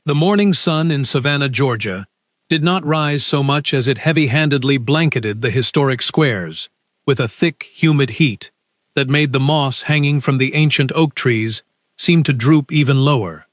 The morning sun in Savannah, Georgia, did not rise so much as it heavy-handedly blanketed the historic squares with a thick, humid heat that made the moss hanging from the ancient oak trees seem to droop even lower.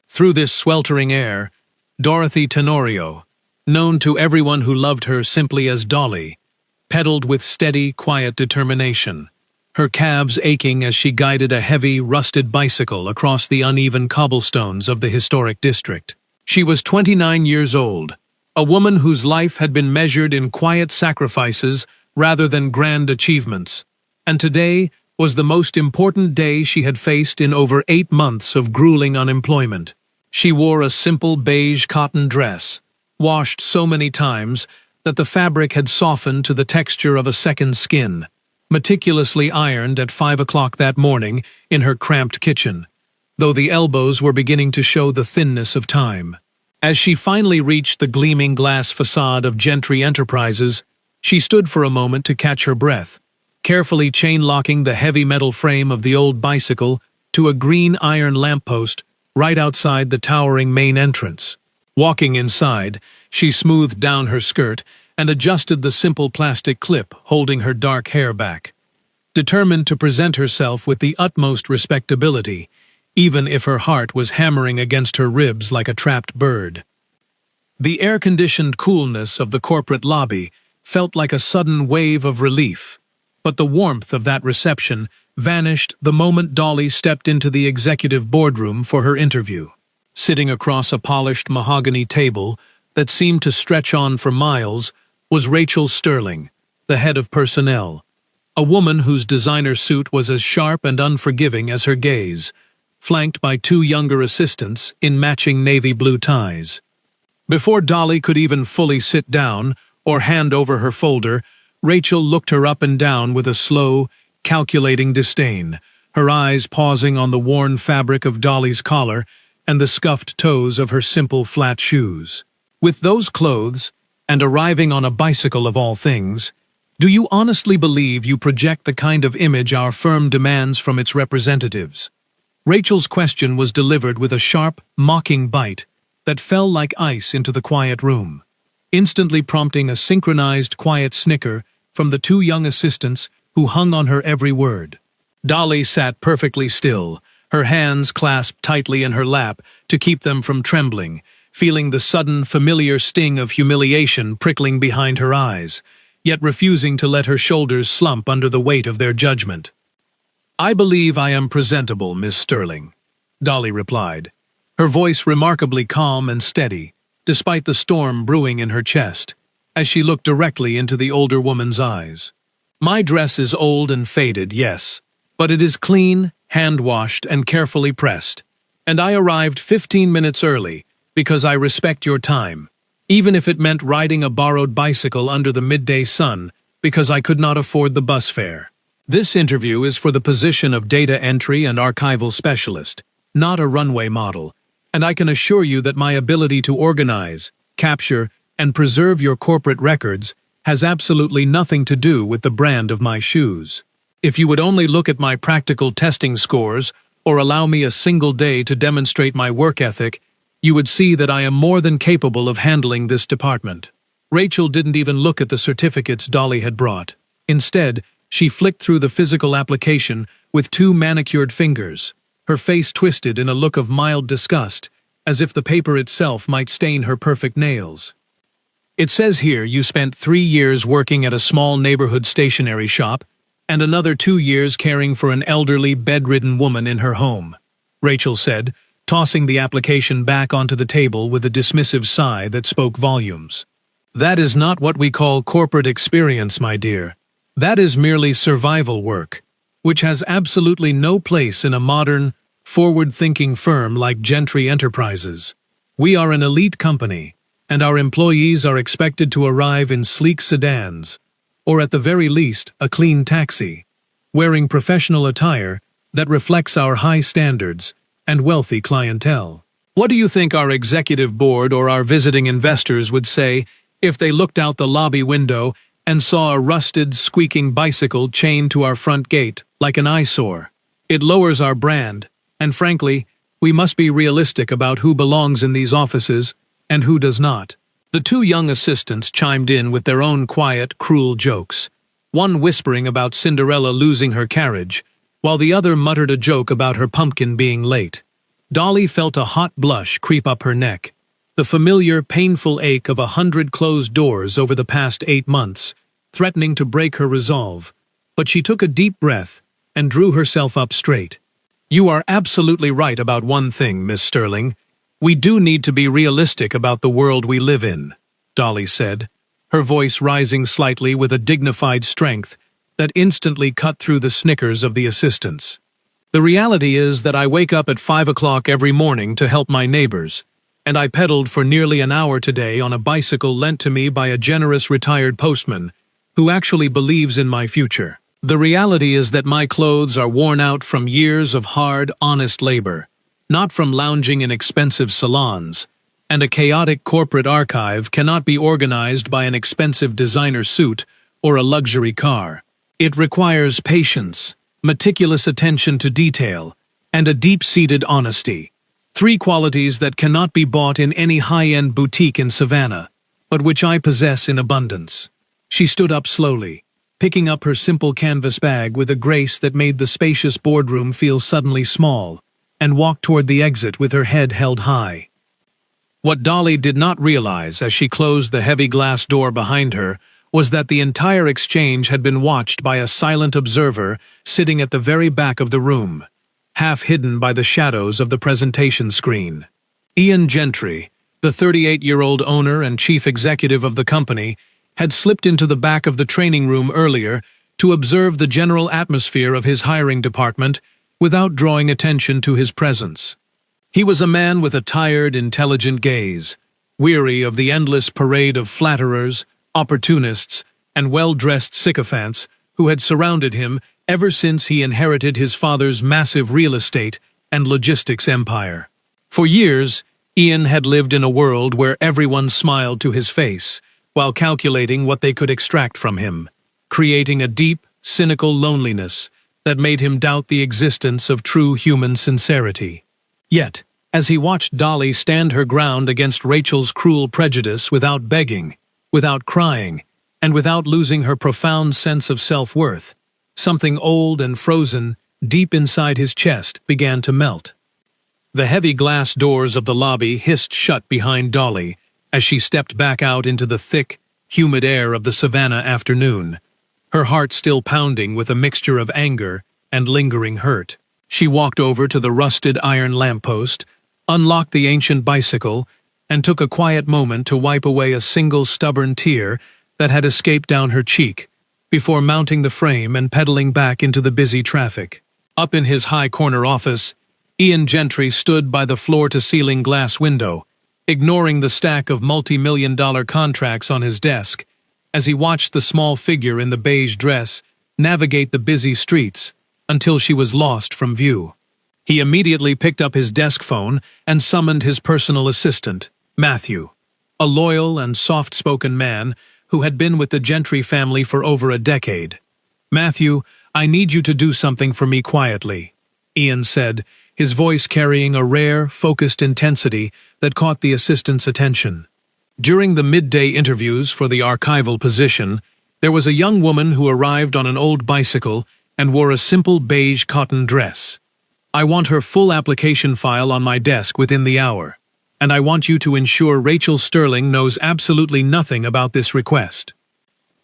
Through this sweltering air, Dorothy Tenorio, known to everyone who loved her simply as Dolly, pedaled with steady, quiet determination, her calves aching as she guided a heavy, rusted bicycle across the uneven cobblestones of the historic district. She was 29 years old, a woman whose life had been measured in quiet sacrifices rather than grand achievements, and today was the most important day she had faced in over 8 months of grueling unemployment. She wore a simple beige cotton dress, washed so many times that the fabric had softened to the texture of a second skin, meticulously ironed at 5 o'clock that morning in her cramped kitchen, though the elbows were beginning to show the thinness of time. As she finally reached the gleaming glass facade of Gentry Enterprises, she stood for a moment to catch her breath, carefully chain-locking the heavy metal frame of the old bicycle to a green iron lamppost right outside the towering main entrance. Walking inside, she smoothed down her skirt and adjusted the simple plastic clip holding her dark hair back, determined to present herself with the utmost respectability, even if her heart was hammering against her ribs like a trapped bird. The air-conditioned coolness of the corporate lobby felt like a sudden wave of relief, but the warmth of that reception vanished the moment Dolly stepped into the executive boardroom for her interview. Sitting across a polished mahogany table that seemed to stretch on for miles was Rachel Sterling, the head of personnel, a woman whose designer suit was as sharp and unforgiving as her gaze, flanked by 2 younger assistants in matching navy blue ties. Before Dolly could even fully sit down or hand over her folder, Rachel looked her up and down with a slow, calculating disdain, her eyes pausing on the worn fabric of Dolly's collar and the scuffed toes of her simple flat shoes. With those clothes, and arriving on a bicycle of all things, do you honestly believe you project the kind of image our firm demands from its representatives? Rachel's question was delivered with a sharp, mocking bite that fell like ice into the quiet room, instantly prompting a synchronized quiet snicker from the 2 young assistants who hung on her every word. Dolly sat perfectly still, her hands clasped tightly in her lap to keep them from trembling, feeling the sudden, familiar sting of humiliation prickling behind her eyes, yet refusing to let her shoulders slump under the weight of their judgment. "I believe I am presentable, Miss Sterling," Dolly replied, her voice remarkably calm and steady, despite the storm brewing in her chest, as she looked directly into the older woman's eyes. "My dress is old and faded, yes, but it is clean, hand-washed, and carefully pressed, and I arrived 15 minutes early because I respect your time, even if it meant riding a borrowed bicycle under the midday sun because I could not afford the bus fare. This interview is for the position of data entry and archival specialist, not a runway model, and I can assure you that my ability to organize, capture, and preserve your corporate records has absolutely nothing to do with the brand of my shoes. If you would only look at my practical testing scores or allow me a single day to demonstrate my work ethic, you would see that I am more than capable of handling this department." Rachel didn't even look at the certificates Dolly had brought. Instead, she flicked through the physical application with 2 manicured fingers, her face twisted in a look of mild disgust, as if the paper itself might stain her perfect nails. "It says here you spent 3 years working at a small neighborhood stationery shop and another 2 years caring for an elderly, bedridden woman in her home," Rachel said, tossing the application back onto the table with a dismissive sigh that spoke volumes. "That is not what we call corporate experience, my dear. That is merely survival work, which has absolutely no place in a modern, forward-thinking firm like Gentry Enterprises. We are an elite company, and our employees are expected to arrive in sleek sedans, or at the very least, a clean taxi, wearing professional attire that reflects our high standards and wealthy clientele. What do you think our executive board or our visiting investors would say if they looked out the lobby window and saw a rusted, squeaking bicycle chained to our front gate like an eyesore? It lowers our brand, and frankly, We must be realistic about who belongs in these offices and who does not. The two young assistants chimed in with their own quiet, cruel jokes, one whispering about Cinderella losing her carriage, while the other muttered a joke about her pumpkin being late. Dolly felt a hot blush creep up her neck, the familiar, painful ache of 100 closed doors over the past 8 months, threatening to break her resolve. But she took a deep breath and drew herself up straight. "You are absolutely right about one thing, Miss Sterling. We do need to be realistic about the world we live in," Dolly said, her voice rising slightly with a dignified strength that instantly cut through the snickers of the assistants. "The reality is that I wake up at 5 o'clock every morning to help my neighbors, and I pedaled for nearly an hour today on a bicycle lent to me by a generous retired postman who actually believes in my future. The reality is that my clothes are worn out from years of hard, honest labor, not from lounging in expensive salons, and a chaotic corporate archive cannot be organized by an expensive designer suit or a luxury car. It requires patience, meticulous attention to detail, and a deep-seated honesty. 3 qualities that cannot be bought in any high-end boutique in Savannah, but which I possess in abundance." She stood up slowly, picking up her simple canvas bag with a grace that made the spacious boardroom feel suddenly small, and walked toward the exit with her head held high. What Dolly did not realize as she closed the heavy glass door behind her was that the entire exchange had been watched by a silent observer sitting at the very back of the room, half hidden by the shadows of the presentation screen. Ian Gentry, the 38-year-old owner and chief executive of the company, had slipped into the back of the training room earlier to observe the general atmosphere of his hiring department without drawing attention to his presence. He was a man with a tired, intelligent gaze, weary of the endless parade of flatterers, opportunists, and well-dressed sycophants who had surrounded him ever since he inherited his father's massive real estate and logistics empire. For years, Ian had lived in a world where everyone smiled to his face, while calculating what they could extract from him, creating a deep, cynical loneliness that made him doubt the existence of true human sincerity. Yet, as he watched Dolly stand her ground against Rachel's cruel prejudice without begging, without crying, and without losing her profound sense of self-worth, something old and frozen deep inside his chest began to melt. The heavy glass doors of the lobby hissed shut behind Dolly as she stepped back out into the thick, humid air of the Savannah afternoon, her heart still pounding with a mixture of anger and lingering hurt. She walked over to the rusted iron lamppost, unlocked the ancient bicycle, and took a quiet moment to wipe away a single stubborn tear that had escaped down her cheek, before mounting the frame and pedaling back into the busy traffic. Up in his high-corner office, Ian Gentry stood by the floor-to-ceiling glass window, ignoring the stack of multi-million-dollar contracts on his desk, as he watched the small figure in the beige dress navigate the busy streets until she was lost from view. He immediately picked up his desk phone and summoned his personal assistant, Matthew, a loyal and soft-spoken man who had been with the Gentry family for over a decade. "Matthew, I need you to do something for me quietly," Ian said, his voice carrying a rare, focused intensity that caught the assistant's attention. During the midday interviews for the archival position, there was a young woman who arrived on an old bicycle and wore a simple beige cotton dress. "I want her full application file on my desk within the hour, and I want you to ensure Rachel Sterling knows absolutely nothing about this request."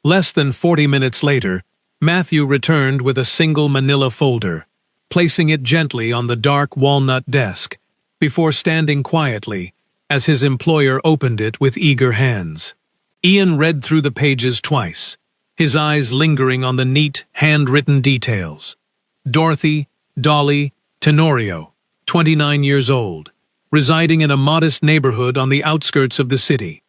Less than 40 minutes later, Matthew returned with a single manila folder, placing it gently on the dark walnut desk, before standing quietly as his employer opened it with eager hands. Ian read through the pages twice, his eyes lingering on the neat, handwritten details. Dorothy, Dolly, Tenorio, 29 years old, residing in a modest neighborhood on the outskirts of the city,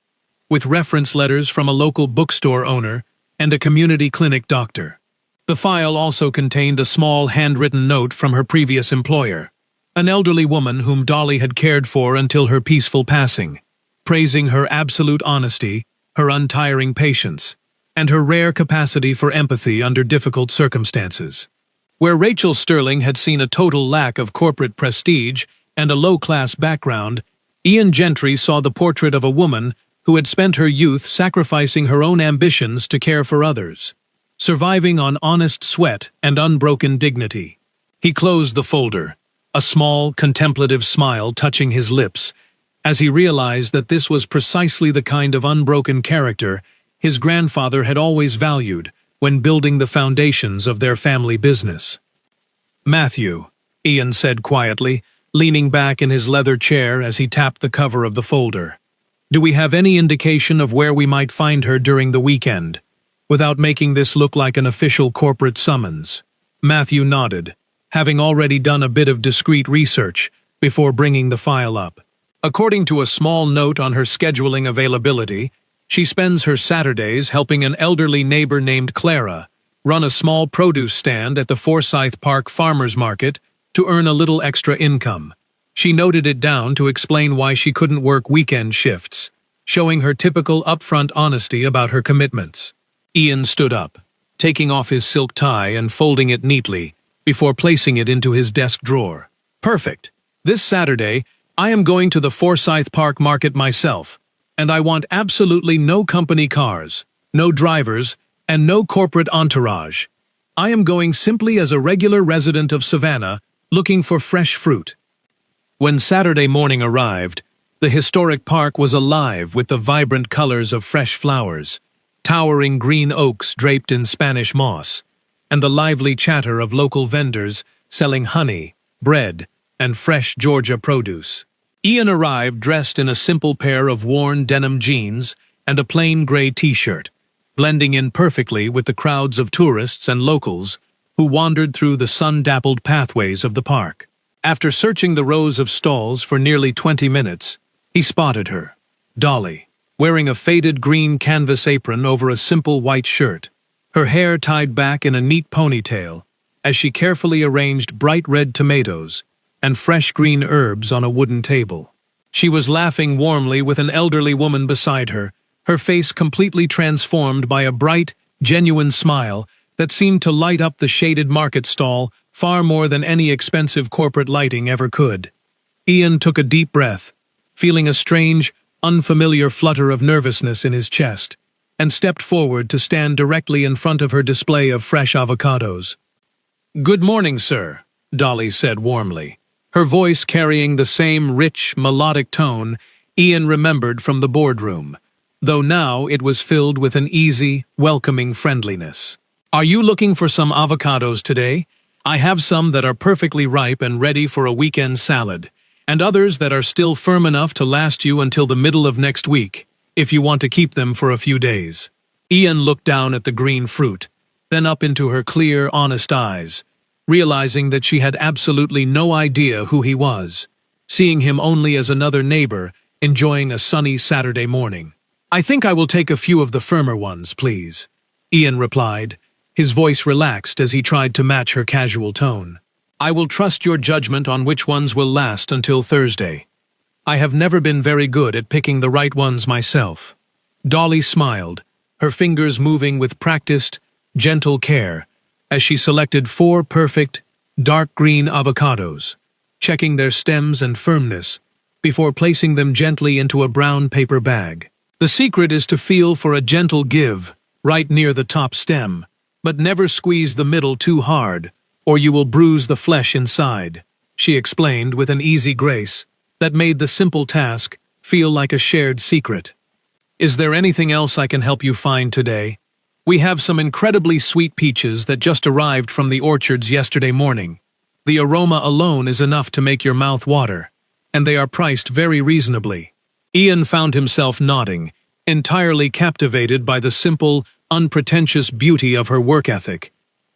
with reference letters from a local bookstore owner and a community clinic doctor. The file also contained a small handwritten note from her previous employer, an elderly woman whom Dolly had cared for until her peaceful passing, praising her absolute honesty, her untiring patience, and her rare capacity for empathy under difficult circumstances. Where Rachel Sterling had seen a total lack of corporate prestige and a low-class background, Ian Gentry saw the portrait of a woman who had spent her youth sacrificing her own ambitions to care for others, surviving on honest sweat and unbroken dignity. He closed the folder, a small, contemplative smile touching his lips, as he realized that this was precisely the kind of unbroken character his grandfather had always valued when building the foundations of their family business. "Matthew," Ian said quietly, leaning back in his leather chair as he tapped the cover of the folder. "Do we have any indication of where we might find her during the weekend, without making this look like an official corporate summons?" Matthew nodded, having already done a bit of discreet research before bringing the file up. According to a small note on her scheduling availability, she spends her Saturdays helping an elderly neighbor named Clara run a small produce stand at the Forsyth Park Farmers Market to earn a little extra income. She noted it down to explain why she couldn't work weekend shifts, showing her typical upfront honesty about her commitments. Ian stood up, taking off his silk tie and folding it neatly, before placing it into his desk drawer. "Perfect. This Saturday, I am going to the Forsyth Park Market myself, and I want absolutely no company cars, no drivers, and no corporate entourage. I am going simply as a regular resident of Savannah, looking for fresh fruit." When Saturday morning arrived, the historic park was alive with the vibrant colors of fresh flowers, towering green oaks draped in Spanish moss, and the lively chatter of local vendors selling honey, bread, and fresh Georgia produce. Ian arrived dressed in a simple pair of worn denim jeans and a plain gray t-shirt, blending in perfectly with the crowds of tourists and locals who wandered through the sun-dappled pathways of the park. After searching the rows of stalls for nearly 20 minutes, he spotted her, Dolly, wearing a faded green canvas apron over a simple white shirt, her hair tied back in a neat ponytail, as she carefully arranged bright red tomatoes and fresh green herbs on a wooden table. She was laughing warmly with an elderly woman beside her, her face completely transformed by a bright, genuine smile that seemed to light up the shaded market stall far more than any expensive corporate lighting ever could. Ian took a deep breath, feeling a strange, unfamiliar flutter of nervousness in his chest, and stepped forward to stand directly in front of her display of fresh avocados. "Good morning, sir," Dolly said warmly, her voice carrying the same rich, melodic tone Ian remembered from the boardroom, though now it was filled with an easy, welcoming friendliness. "Are you looking for some avocados today? I have some that are perfectly ripe and ready for a weekend salad, and others that are still firm enough to last you until the middle of next week, if you want to keep them for a few days." Ian looked down at the green fruit, then up into her clear, honest eyes, realizing that she had absolutely no idea who he was, seeing him only as another neighbor enjoying a sunny Saturday morning. "I think I will take a few of the firmer ones, please," Ian replied, his voice relaxed as he tried to match her casual tone. "I will trust your judgment on which ones will last until Thursday. I have never been very good at picking the right ones myself." Dolly smiled, her fingers moving with practiced, gentle care, as she selected 4 perfect, dark green avocados, checking their stems and firmness, before placing them gently into a brown paper bag. "The secret is to feel for a gentle give, right near the top stem, but never squeeze the middle too hard, or you will bruise the flesh inside," she explained with an easy grace that made the simple task feel like a shared secret. "Is there anything else I can help you find today? We have some incredibly sweet peaches that just arrived from the orchards yesterday morning. The aroma alone is enough to make your mouth water, and they are priced very reasonably." Ian found himself nodding, entirely captivated by the simple, unpretentious beauty of her work ethic,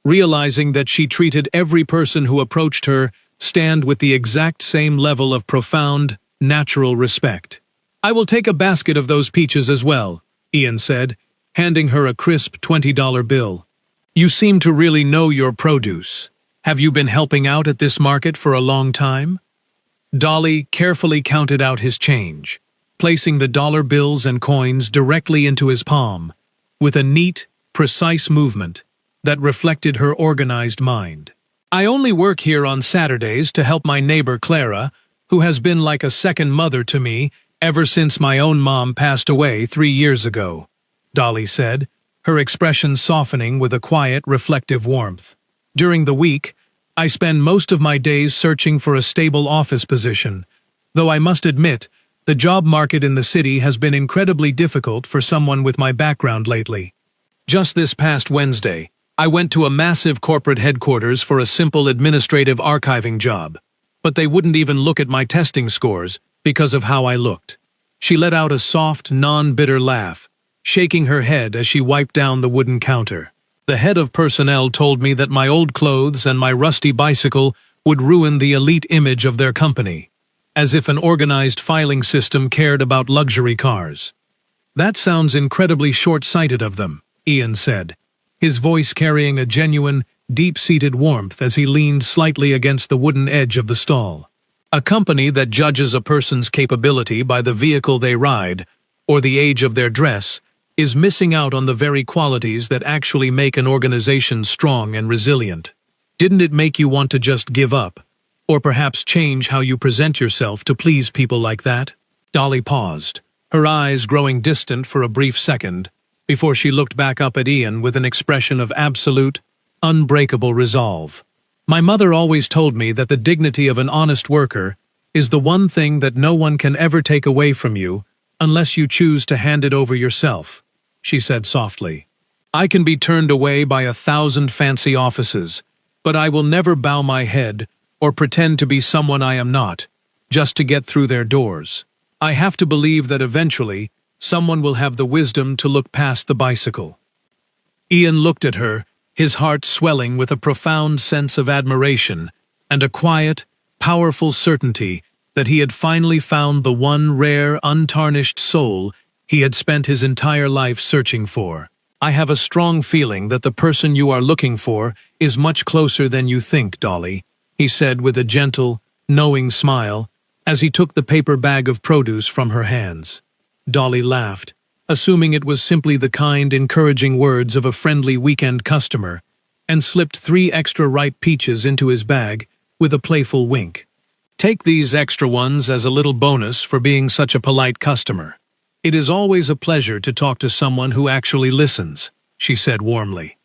realizing that she treated every person who approached her stand with the exact same level of profound, natural respect. "I will take a basket of those peaches as well," Ian said, handing her a crisp $20 bill. "You seem to really know your produce. Have you been helping out at this market for a long time?" Dolly carefully counted out his change, placing the dollar bills and coins directly into his palm, with a neat, precise movement that reflected her organized mind. "I only work here on Saturdays to help my neighbor Clara who has been like a second mother to me ever since my own mom passed away 3 years ago," Dolly said, her expression softening with a quiet, reflective warmth. "During the week, I spend most of my days searching for a stable office position, though I must admit, the job market in the city has been incredibly difficult for someone with my background lately. Just this past Wednesday, I went to a massive corporate headquarters for a simple administrative archiving job, but they wouldn't even look at my testing scores because of how I looked." She let out a soft, non-bitter laugh, shaking her head as she wiped down the wooden counter. "The head of personnel told me that my old clothes and my rusty bicycle would ruin the elite image of their company, as if an organized filing system cared about luxury cars." "That sounds incredibly short-sighted of them," Ian said, his voice carrying a genuine, deep-seated warmth as he leaned slightly against the wooden edge of the stall. "A company that judges a person's capability by the vehicle they ride, or the age of their dress, is missing out on the very qualities that actually make an organization strong and resilient. Didn't it make you want to just give up, or perhaps change how you present yourself to please people like that?" Dolly paused, her eyes growing distant for a brief second, before she looked back up at Ian with an expression of absolute, unbreakable resolve. "My mother always told me that the dignity of an honest worker is the one thing that no one can ever take away from you unless you choose to hand it over yourself," she said softly. "I can be turned away by 1,000 fancy offices, but I will never bow my head or pretend to be someone I am not, just to get through their doors. I have to believe that eventually someone will have the wisdom to look past the bicycle." Ian looked at her, his heart swelling with a profound sense of admiration and a quiet, powerful certainty that he had finally found the one rare, untarnished soul he had spent his entire life searching for. "I have a strong feeling that the person you are looking for is much closer than you think, Dolly," he said with a gentle, knowing smile, as he took the paper bag of produce from her hands. Dolly laughed, assuming it was simply the kind, encouraging words of a friendly weekend customer, and slipped 3 extra ripe peaches into his bag with a playful wink. "Take these extra ones as a little bonus for being such a polite customer. It is always a pleasure to talk to someone who actually listens," she said warmly.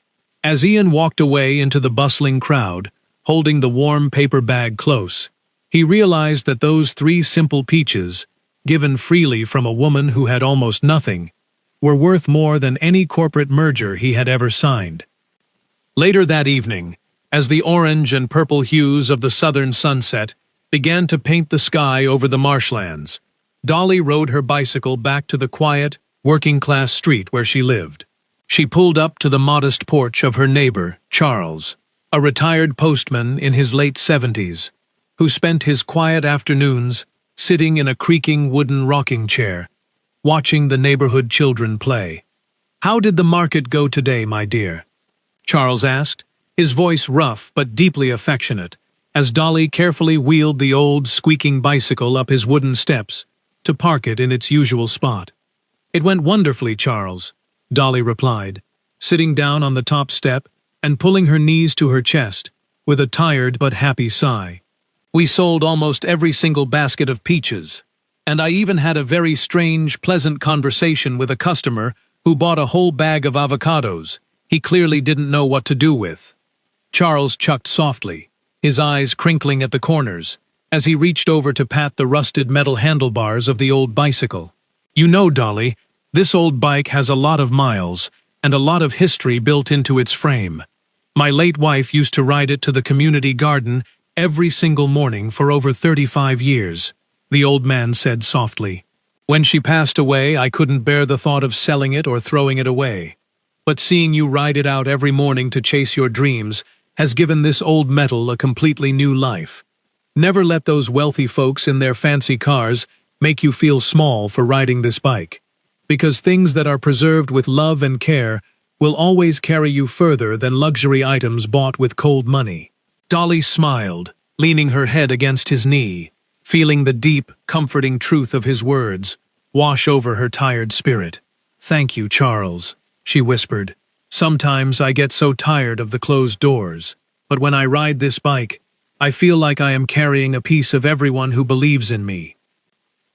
As Ian walked away into the bustling crowd, holding the warm paper bag close, he realized that those 3 simple peaches, given freely from a woman who had almost nothing, were worth more than any corporate merger he had ever signed. Later that evening, as the orange and purple hues of the southern sunset began to paint the sky over the marshlands, Dolly rode her bicycle back to the quiet, working-class street where she lived. She pulled up to the modest porch of her neighbor, Charles, a retired postman in his late 70s, who spent his quiet afternoons sitting in a creaking wooden rocking chair, watching the neighborhood children play. "How did the market go today, my dear?" Charles asked, his voice rough but deeply affectionate, as Dolly carefully wheeled the old, squeaking bicycle up his wooden steps to park it in its usual spot. "It went wonderfully, Charles," Dolly replied, sitting down on the top step and pulling her knees to her chest, with a tired but happy sigh. "We sold almost every single basket of peaches, and I even had a very strange, pleasant conversation with a customer who bought a whole bag of avocados he clearly didn't know what to do with." Charles chucked softly, his eyes crinkling at the corners, as he reached over to pat the rusted metal handlebars of the old bicycle. "You know, Dolly, this old bike has a lot of miles and a lot of history built into its frame. My late wife used to ride it to the community garden every single morning for over 35 years, the old man said softly. "When she passed away, I couldn't bear the thought of selling it or throwing it away. But seeing you ride it out every morning to chase your dreams has given this old metal a completely new life. Never let those wealthy folks in their fancy cars make you feel small for riding this bike, because things that are preserved with love and care will always carry you further than luxury items bought with cold money." Dolly smiled, leaning her head against his knee, feeling the deep, comforting truth of his words wash over her tired spirit. "Thank you, Charles," she whispered. "Sometimes I get so tired of the closed doors, but when I ride this bike, I feel like I am carrying a piece of everyone who believes in me."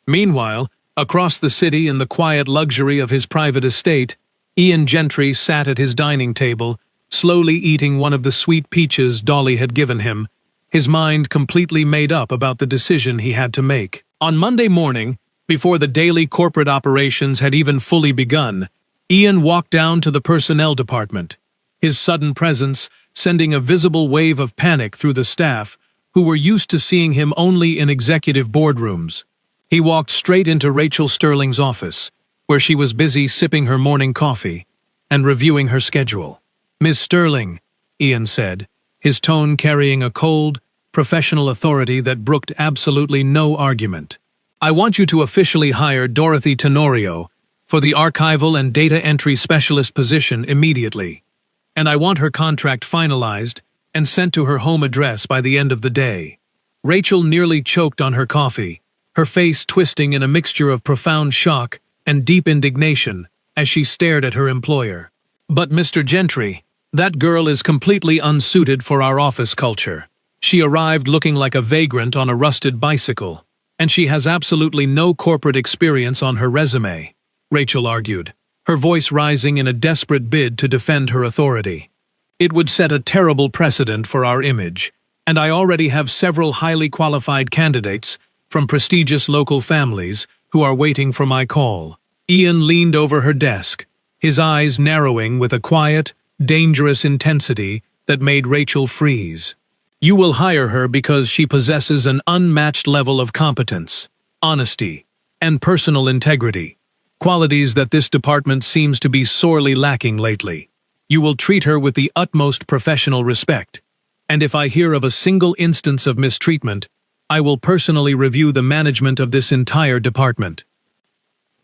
Meanwhile, across the city in the quiet luxury of his private estate, Ian Gentry sat at his dining table, slowly eating one of the sweet peaches Dolly had given him, his mind completely made up about the decision he had to make. On Monday morning, before the daily corporate operations had even fully begun, Ian walked down to the personnel department, his sudden presence sending a visible wave of panic through the staff, who were used to seeing him only in executive boardrooms. He walked straight into Rachel Sterling's office, where she was busy sipping her morning coffee and reviewing her schedule. "Miss Sterling," Ian said, his tone carrying a cold, professional authority that brooked absolutely no argument. "I want you to officially hire Dorothy Tenorio for the archival and data entry specialist position immediately, and I want her contract finalized and sent to her home address by the end of the day." Rachel nearly choked on her coffee, her face twisting in a mixture of profound shock and deep indignation as she stared at her employer. "But Mr. Gentry, that girl is completely unsuited for our office culture. She arrived looking like a vagrant on a rusted bicycle, and she has absolutely no corporate experience on her resume," Rachel argued, her voice rising in a desperate bid to defend her authority. "It would set a terrible precedent for our image, and I already have several highly qualified candidates from prestigious local families who are waiting for my call." Ian leaned over her desk, his eyes narrowing with a quiet, dangerous intensity that made Rachel freeze. "You will hire her because she possesses an unmatched level of competence, honesty, and personal integrity, qualities that this department seems to be sorely lacking lately. You will treat her with the utmost professional respect, and if I hear of a single instance of mistreatment, I will personally review the management of this entire department."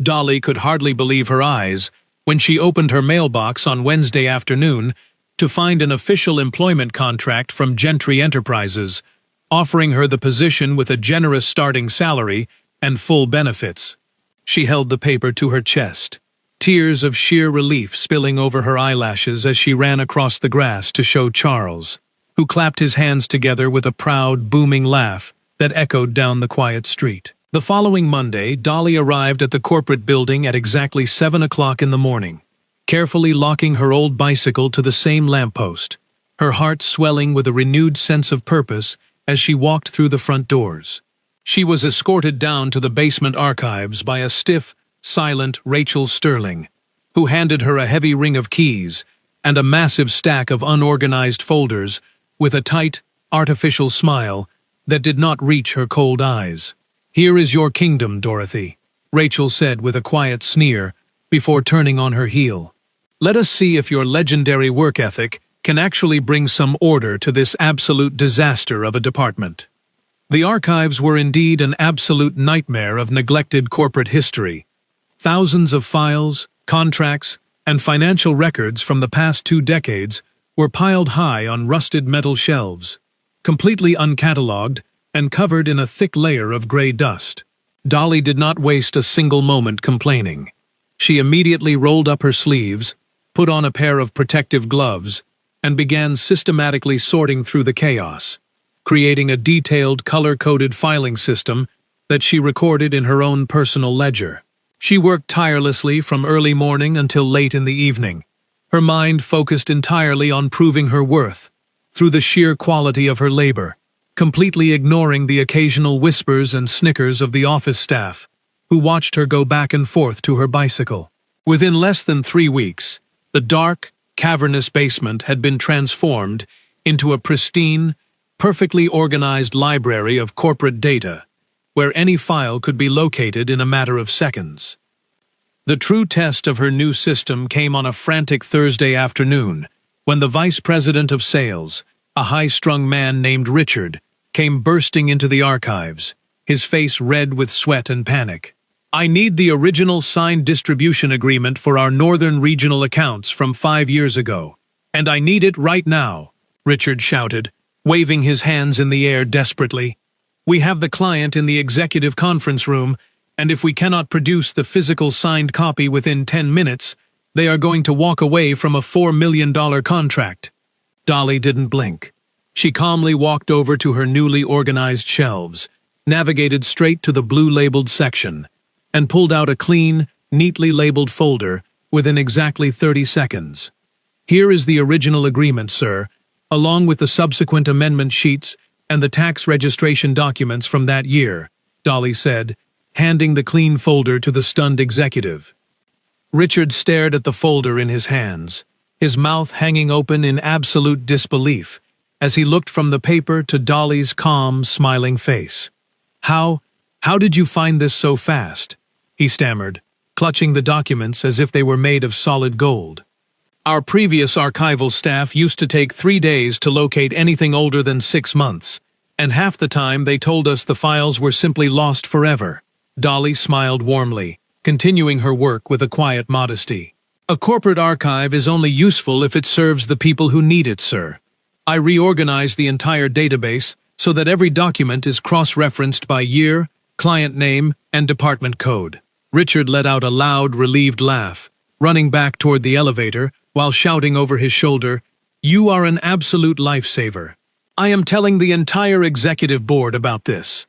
Dolly could hardly believe her eyes when she opened her mailbox on Wednesday afternoon to find an official employment contract from Gentry Enterprises, offering her the position with a generous starting salary and full benefits. She held the paper to her chest, tears of sheer relief spilling over her eyelashes as she ran across the grass to show Charles, who clapped his hands together with a proud, booming laugh that echoed down the quiet street. The following Monday, Dolly arrived at the corporate building at exactly 7 o'clock in the morning, carefully locking her old bicycle to the same lamppost, her heart swelling with a renewed sense of purpose as she walked through the front doors. She was escorted down to the basement archives by a stiff, silent Rachel Sterling, who handed her a heavy ring of keys and a massive stack of unorganized folders with a tight, artificial smile that did not reach her cold eyes. "Here is your kingdom, Dorothy," Rachel said with a quiet sneer before turning on her heel. "Let us see if your legendary work ethic can actually bring some order to this absolute disaster of a department." The archives were indeed an absolute nightmare of neglected corporate history. Thousands of files, contracts, and financial records from the past 2 decades were piled high on rusted metal shelves, completely uncatalogued and covered in a thick layer of gray dust. Dolly did not waste a single moment complaining. She immediately rolled up her sleeves, put on a pair of protective gloves, and began systematically sorting through the chaos, creating a detailed, color-coded filing system that she recorded in her own personal ledger. She worked tirelessly from early morning until late in the evening, her mind focused entirely on proving her worth through the sheer quality of her labor, completely ignoring the occasional whispers and snickers of the office staff, who watched her go back and forth to her bicycle. Within less than 3 weeks, the dark, cavernous basement had been transformed into a pristine, perfectly organized library of corporate data, where any file could be located in a matter of seconds. The true test of her new system came on a frantic Thursday afternoon, when the vice president of sales, a high-strung man named Richard, came bursting into the archives, his face red with sweat and panic. "I need the original signed distribution agreement for our northern regional accounts from 5 years ago, and I need it right now," Richard shouted, waving his hands in the air desperately. "We have the client in the executive conference room, and if we cannot produce the physical signed copy within 10 minutes, they are going to walk away from a $4 million contract." Dolly didn't blink. She calmly walked over to her newly organized shelves, navigated straight to the blue-labeled section, and pulled out a clean, neatly labeled folder within exactly 30 seconds. "Here is the original agreement, sir, along with the subsequent amendment sheets and the tax registration documents from that year," Dolly said, handing the clean folder to the stunned executive. Richard stared at the folder in his hands, his mouth hanging open in absolute disbelief, as he looked from the paper to Dolly's calm, smiling face. How did you find this so fast?" he stammered, clutching the documents as if they were made of solid gold. "Our previous archival staff used to take 3 days to locate anything older than 6 months, and half the time they told us the files were simply lost forever." Dolly smiled warmly, continuing her work with a quiet modesty. "A corporate archive is only useful if it serves the people who need it, sir. I reorganized the entire database so that every document is cross-referenced by year, client name, and department code." Richard let out a loud, relieved laugh, running back toward the elevator while shouting over his shoulder, "You are an absolute lifesaver. I am telling the entire executive board about this."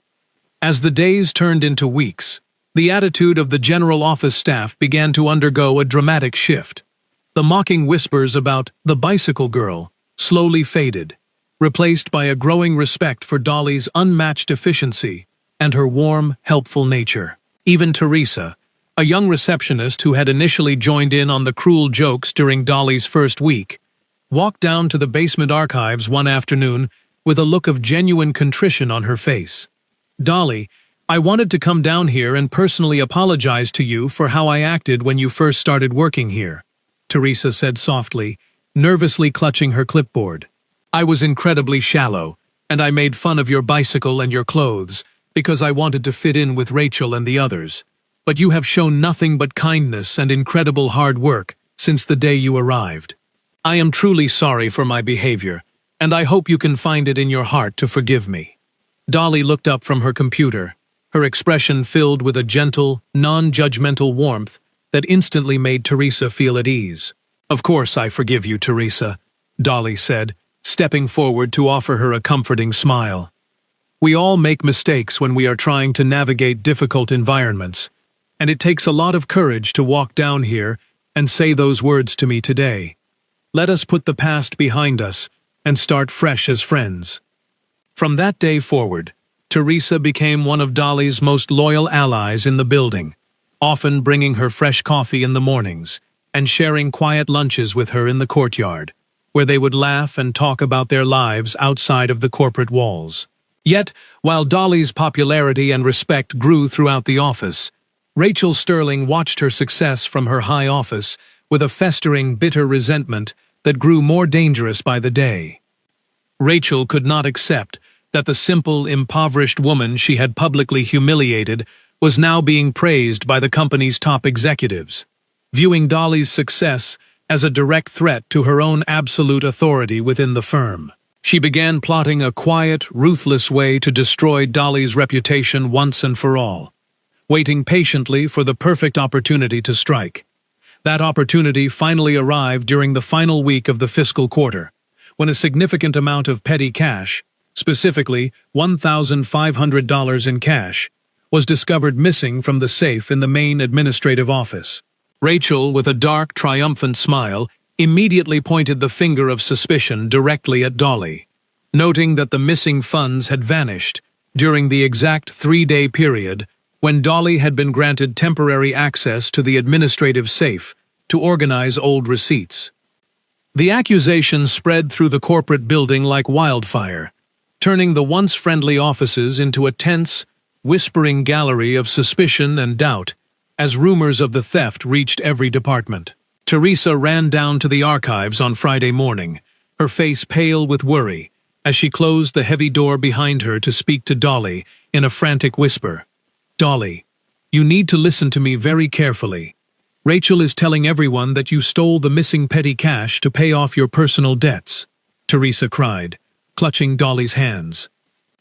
As the days turned into weeks, the attitude of the general office staff began to undergo a dramatic shift. The mocking whispers about the bicycle girl slowly faded, replaced by a growing respect for Dolly's unmatched efficiency and her warm, helpful nature. Even Teresa, a young receptionist who had initially joined in on the cruel jokes during Dolly's first week, walked down to the basement archives one afternoon with a look of genuine contrition on her face. "Dolly, I wanted to come down here and personally apologize to you for how I acted when you first started working here," Teresa said softly, nervously clutching her clipboard. "I was incredibly shallow, and I made fun of your bicycle and your clothes because I wanted to fit in with Rachel and the others. But you have shown nothing but kindness and incredible hard work since the day you arrived. I am truly sorry for my behavior, and I hope you can find it in your heart to forgive me." Dolly looked up from her computer, her expression filled with a gentle, non-judgmental warmth that instantly made Teresa feel at ease. "Of course I forgive you, Teresa," Dolly said, stepping forward to offer her a comforting smile. "We all make mistakes when we are trying to navigate difficult environments, and it takes a lot of courage to walk down here and say those words to me today. Let us put the past behind us and start fresh as friends." From that day forward, Teresa became one of Dolly's most loyal allies in the building, often bringing her fresh coffee in the mornings and sharing quiet lunches with her in the courtyard, where they would laugh and talk about their lives outside of the corporate walls. Yet, while Dolly's popularity and respect grew throughout the office, Rachel Sterling watched her success from her high office with a festering, bitter resentment that grew more dangerous by the day. Rachel could not accept that the simple, impoverished woman she had publicly humiliated was now being praised by the company's top executives. Viewing Dolly's success as a direct threat to her own absolute authority within the firm, she began plotting a quiet, ruthless way to destroy Dolly's reputation once and for all, waiting patiently for the perfect opportunity to strike. That opportunity finally arrived during the final week of the fiscal quarter, when a significant amount of petty cash, specifically $1,500 in cash, was discovered missing from the safe in the main administrative office. Rachel, with a dark, triumphant smile, immediately pointed the finger of suspicion directly at Dolly, noting that the missing funds had vanished during the exact 3-day period when Dolly had been granted temporary access to the administrative safe to organize old receipts. The accusation spread through the corporate building like wildfire, turning the once friendly offices into a tense, whispering gallery of suspicion and doubt as rumors of the theft reached every department. Teresa ran down to the archives on Friday morning, her face pale with worry, as she closed the heavy door behind her to speak to Dolly in a frantic whisper. "Dolly, you need to listen to me very carefully. Rachel is telling everyone that you stole the missing petty cash to pay off your personal debts," Teresa cried, clutching Dolly's hands.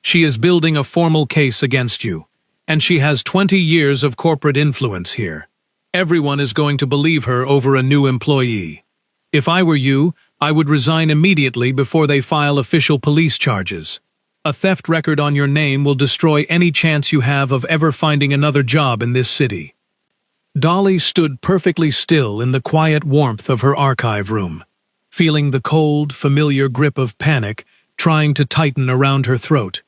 "She is building a formal case against you, and she has 20 years of corporate influence here. Everyone is going to believe her over a new employee. If I were you, I would resign immediately before they file official police charges. A theft record on your name will destroy any chance you have of ever finding another job in this city." Dolly stood perfectly still in the quiet warmth of her archive room, feeling the cold, familiar grip of panic trying to tighten around her throat.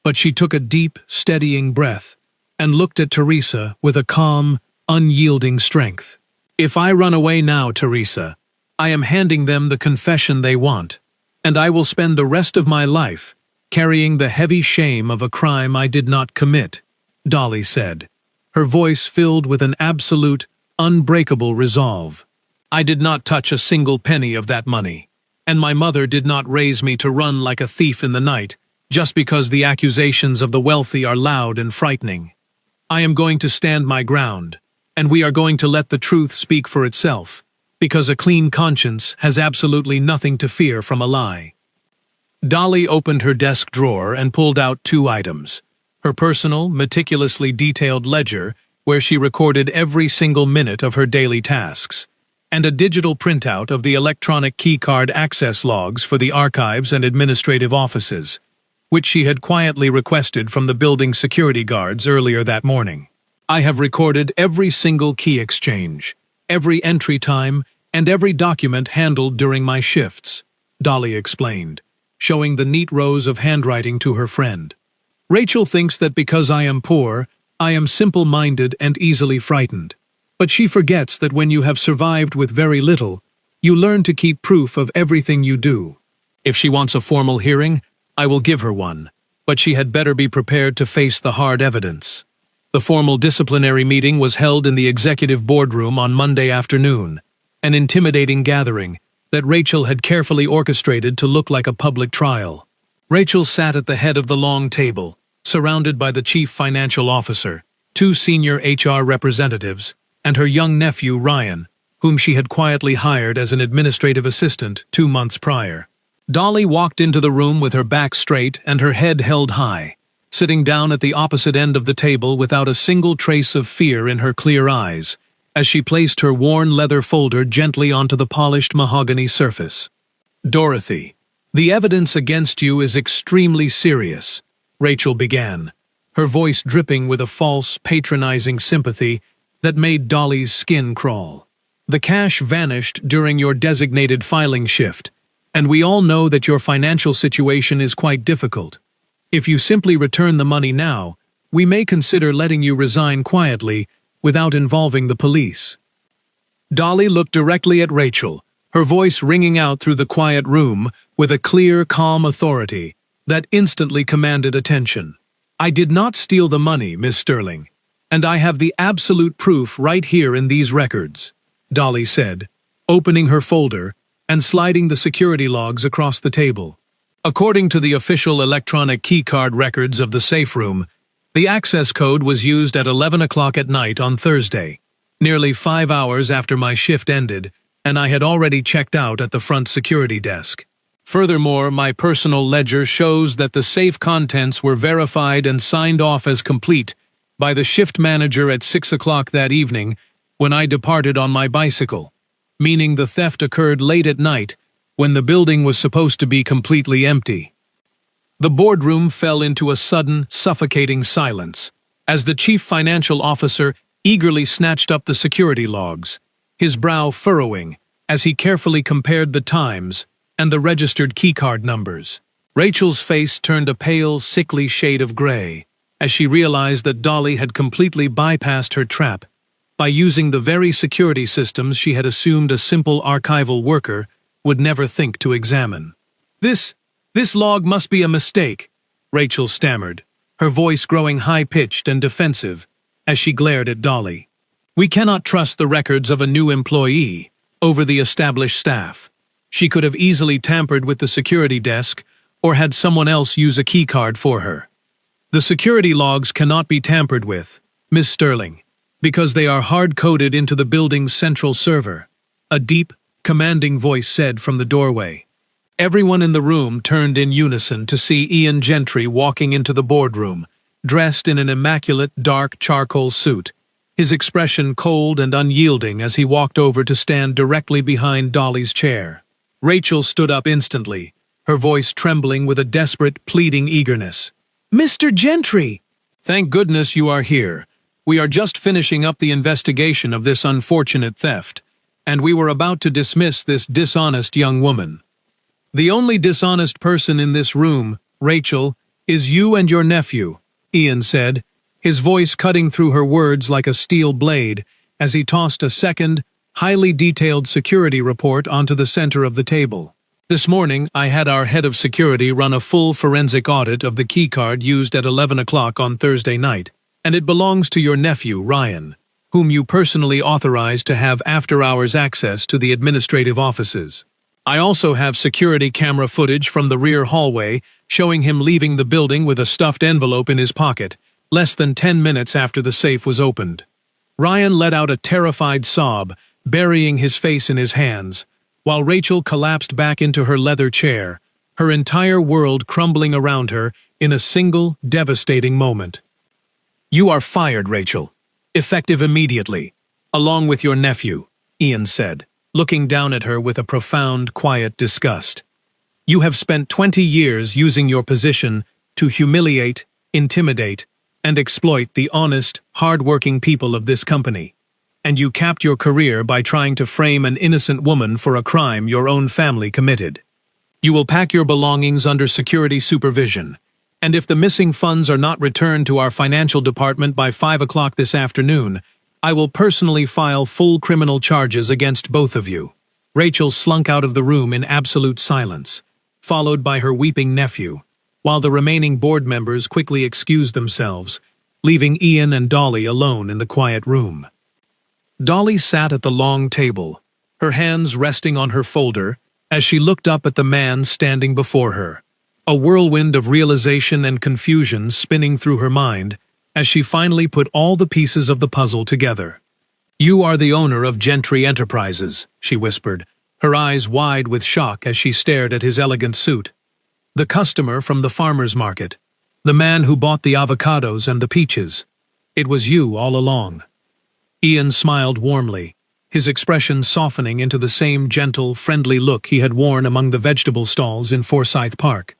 But she took a deep, steadying breath and looked at Teresa with a calm, unyielding strength. "If I run away now, Teresa, I am handing them the confession they want, and I will spend the rest of my life carrying the heavy shame of a crime I did not commit," Dolly said, her voice filled with an absolute, unbreakable resolve. "I did not touch a single penny of that money, and my mother did not raise me to run like a thief in the night just because the accusations of the wealthy are loud and frightening. I am going to stand my ground, and we are going to let the truth speak for itself, because a clean conscience has absolutely nothing to fear from a lie." Dolly opened her desk drawer and pulled out 2 items: her personal, meticulously detailed ledger, where she recorded every single minute of her daily tasks, and a digital printout of the electronic keycard access logs for the archives and administrative offices, which she had quietly requested from the building security guards earlier that morning. "I have recorded every single key exchange, every entry time, and every document handled during my shifts," Dolly explained, showing the neat rows of handwriting to her friend. "Rachel thinks that because I am poor, I am simple-minded and easily frightened. But she forgets that when you have survived with very little, you learn to keep proof of everything you do. If she wants a formal hearing, I will give her one, but she had better be prepared to face the hard evidence." The formal disciplinary meeting was held in the executive boardroom on Monday afternoon, an intimidating gathering that Rachel had carefully orchestrated to look like a public trial. Rachel sat at the head of the long table, surrounded by the chief financial officer, 2 senior HR representatives, and her young nephew Ryan, whom she had quietly hired as an administrative assistant 2 months prior. Dolly walked into the room with her back straight and her head held high, sitting down at the opposite end of the table without a single trace of fear in her clear eyes, as she placed her worn leather folder gently onto the polished mahogany surface. "Dorothy, the evidence against you is extremely serious," Rachel began, her voice dripping with a false, patronizing sympathy that made Dolly's skin crawl. "The cash vanished during your designated filing shift, and we all know that your financial situation is quite difficult. If you simply return the money now, we may consider letting you resign quietly without involving the police." Dolly looked directly at Rachel, her voice ringing out through the quiet room with a clear, calm authority that instantly commanded attention. "I did not steal the money, Miss Sterling, and I have the absolute proof right here in these records," Dolly said, opening her folder and sliding the security logs across the table. According to the official electronic keycard records of the safe room, the access code was used at 11 o'clock at night on Thursday, nearly 5 hours after my shift ended, and I had already checked out at the front security desk. Furthermore, my personal ledger shows that the safe contents were verified and signed off as complete by the shift manager at 6 o'clock that evening when I departed on my bicycle, meaning the theft occurred late at night when the building was supposed to be completely empty. The boardroom fell into a sudden, suffocating silence as the chief financial officer eagerly snatched up the security logs, his brow furrowing as he carefully compared the times and the registered keycard numbers. Rachel's face turned a pale, sickly shade of gray as she realized that Dolly had completely bypassed her trap by using the very security systems she had assumed a simple archival worker would never think to examine. This log must be a mistake," Rachel stammered, her voice growing high-pitched and defensive as she glared at Dolly. "We cannot trust the records of a new employee over the established staff. She could have easily tampered with the security desk or had someone else use a keycard for her. The security logs cannot be tampered with, Miss Sterling, because they are hard-coded into the building's central server," a deep, commanding voice said from the doorway. Everyone in the room turned in unison to see Ian Gentry walking into the boardroom, dressed in an immaculate dark charcoal suit, his expression cold and unyielding as he walked over to stand directly behind Dolly's chair. Rachel stood up instantly, her voice trembling with a desperate, pleading eagerness. "Mr. Gentry!" "Thank goodness you are here. We are just finishing up the investigation of this unfortunate theft, and we were about to dismiss this dishonest young woman." "The only dishonest person in this room, Rachel, is you and your nephew," Ian said, his voice cutting through her words like a steel blade as he tossed a second, highly detailed security report onto the center of the table. "This morning, I had our head of security run a full forensic audit of the keycard used at 11 o'clock on Thursday night, and it belongs to your nephew, Ryan, whom you personally authorized to have after-hours access to the administrative offices. I also have security camera footage from the rear hallway showing him leaving the building with a stuffed envelope in his pocket, less than 10 minutes after the safe was opened." Ryan let out a terrified sob, burying his face in his hands, while Rachel collapsed back into her leather chair, her entire world crumbling around her in a single, devastating moment. "You are fired, Rachel. Effective immediately, along with your nephew," Ian said, looking down at her with a profound, quiet disgust. "You have spent 20 years using your position to humiliate, intimidate, and exploit the honest, hard-working people of this company. And you capped your career by trying to frame an innocent woman for a crime your own family committed. You will pack your belongings under security supervision, and if the missing funds are not returned to our financial department by 5 o'clock this afternoon, I will personally file full criminal charges against both of you." Rachel slunk out of the room in absolute silence, followed by her weeping nephew, while the remaining board members quickly excused themselves, leaving Ian and Dolly alone in the quiet room. Dolly sat at the long table, her hands resting on her folder, as she looked up at the man standing before her, a whirlwind of realization and confusion spinning through her mind as she finally put all the pieces of the puzzle together. "You are the owner of Gentry Enterprises," she whispered, her eyes wide with shock as she stared at his elegant suit. "The customer from the farmer's market, the man who bought the avocados and the peaches. It was you all along." Ian smiled warmly, his expression softening into the same gentle, friendly look he had worn among the vegetable stalls in Forsyth Park.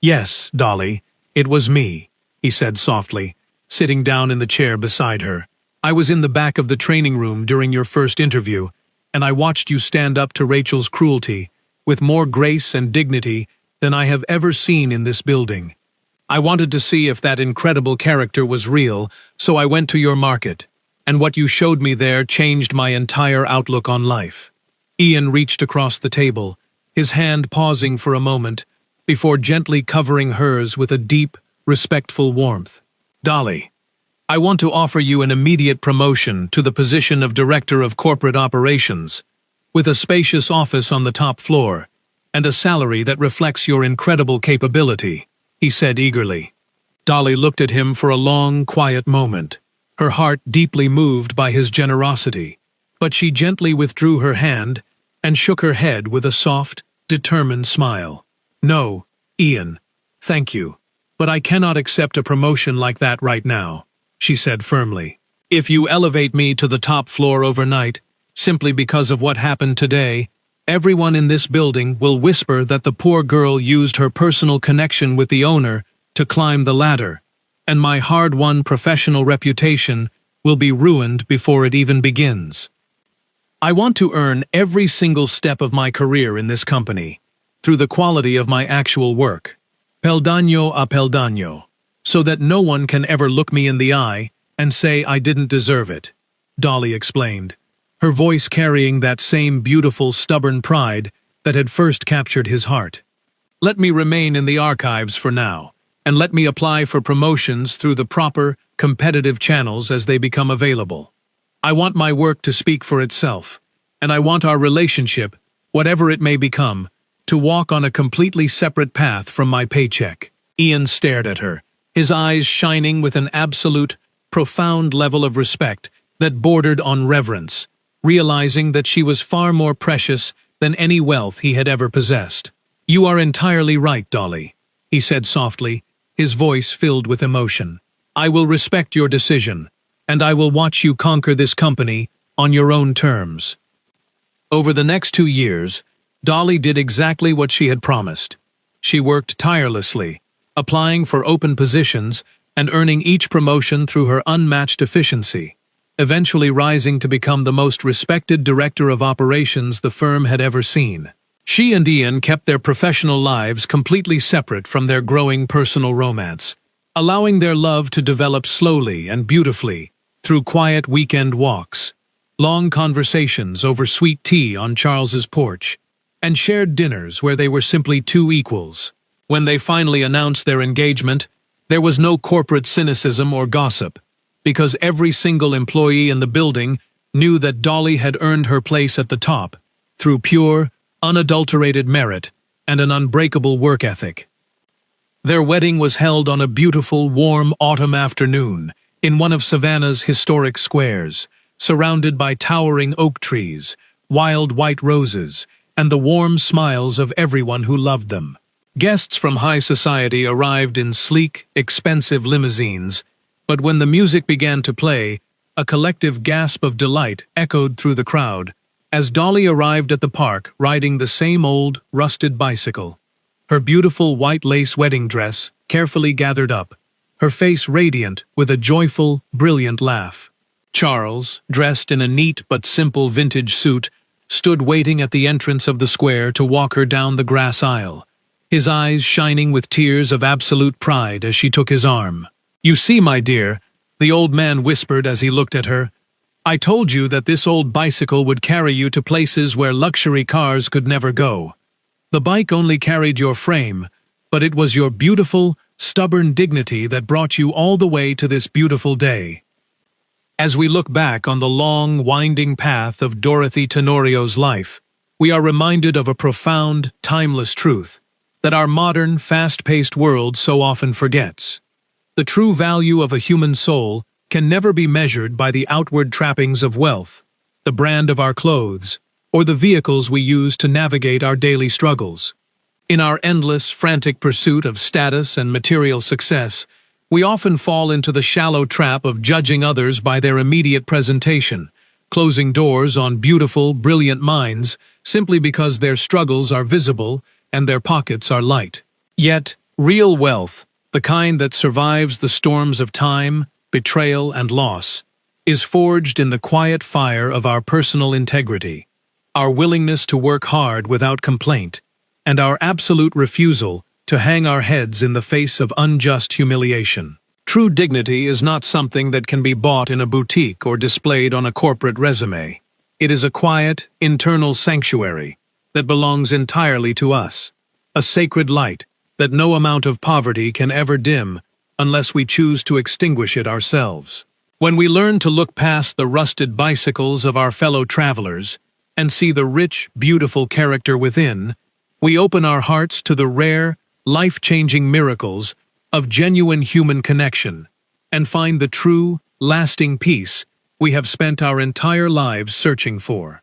"Yes, Dolly, it was me," he said softly, sitting down in the chair beside her. "I was in the back of the training room during your first interview, and I watched you stand up to Rachel's cruelty with more grace and dignity than I have ever seen in this building. I wanted to see if that incredible character was real, so I went to your market, and what you showed me there changed my entire outlook on life." Ian reached across the table, his hand pausing for a moment, before gently covering hers with a deep, respectful warmth. "Dolly, I want to offer you an immediate promotion to the position of Director of Corporate Operations, with a spacious office on the top floor, and a salary that reflects your incredible capability," he said eagerly. Dolly looked at him for a long, quiet moment, her heart deeply moved by his generosity, but she gently withdrew her hand and shook her head with a soft, determined smile. "No, Ian, thank you, but I cannot accept a promotion like that right now," she said firmly. "If you elevate me to the top floor overnight, simply because of what happened today, everyone in this building will whisper that the poor girl used her personal connection with the owner to climb the ladder, and my hard-won professional reputation will be ruined before it even begins. I want to earn every single step of my career in this company, through the quality of my actual work, peldaño a peldaño, so that no one can ever look me in the eye and say I didn't deserve it," Dolly explained, her voice carrying that same beautiful, stubborn pride that had first captured his heart. "Let me remain in the archives for now, and let me apply for promotions through the proper, competitive channels as they become available. I want my work to speak for itself, and I want our relationship, whatever it may become, to walk on a completely separate path from my paycheck." Ian stared at her, his eyes shining with an absolute, profound level of respect that bordered on reverence, realizing that she was far more precious than any wealth he had ever possessed. "You are entirely right, Dolly," he said softly, his voice filled with emotion. "I will respect your decision, and I will watch you conquer this company on your own terms." Over the next 2 years, Dolly did exactly what she had promised. She worked tirelessly, applying for open positions and earning each promotion through her unmatched efficiency, eventually rising to become the most respected director of operations the firm had ever seen. She and Ian kept their professional lives completely separate from their growing personal romance, allowing their love to develop slowly and beautifully through quiet weekend walks, long conversations over sweet tea on Charles's porch, and shared dinners where they were simply two equals. When they finally announced their engagement, there was no corporate cynicism or gossip, because every single employee in the building knew that Dolly had earned her place at the top through pure, unadulterated merit and an unbreakable work ethic. Their wedding was held on a beautiful, warm autumn afternoon in one of Savannah's historic squares, surrounded by towering oak trees, wild white roses, and the warm smiles of everyone who loved them. Guests from high society arrived in sleek, expensive limousines, but when the music began to play, a collective gasp of delight echoed through the crowd as Dolly arrived at the park riding the same old, rusted bicycle. Her beautiful white lace wedding dress carefully gathered up, her face radiant with a joyful, brilliant laugh. Charles, dressed in a neat but simple vintage suit, stood waiting at the entrance of the square to walk her down the grass aisle, his eyes shining with tears of absolute pride as she took his arm. "You see, my dear," the old man whispered as he looked at her, "I told you that this old bicycle would carry you to places where luxury cars could never go. The bike only carried your frame, but it was your beautiful, stubborn dignity that brought you all the way to this beautiful day." As we look back on the long, winding path of Dorothy Tenorio's life, we are reminded of a profound, timeless truth that our modern, fast-paced world so often forgets. The true value of a human soul can never be measured by the outward trappings of wealth, the brand of our clothes, or the vehicles we use to navigate our daily struggles. In our endless, frantic pursuit of status and material success, we often fall into the shallow trap of judging others by their immediate presentation, closing doors on beautiful, brilliant minds simply because their struggles are visible and their pockets are light. Yet, real wealth, the kind that survives the storms of time, betrayal, and loss, is forged in the quiet fire of our personal integrity, our willingness to work hard without complaint, and our absolute refusal to hang our heads in the face of unjust humiliation. True dignity is not something that can be bought in a boutique or displayed on a corporate resume. It is a quiet, internal sanctuary that belongs entirely to us, a sacred light that no amount of poverty can ever dim unless we choose to extinguish it ourselves. When we learn to look past the rusted bicycles of our fellow travelers and see the rich, beautiful character within, we open our hearts to the rare, life-changing miracles of genuine human connection and find the true, lasting peace we have spent our entire lives searching for.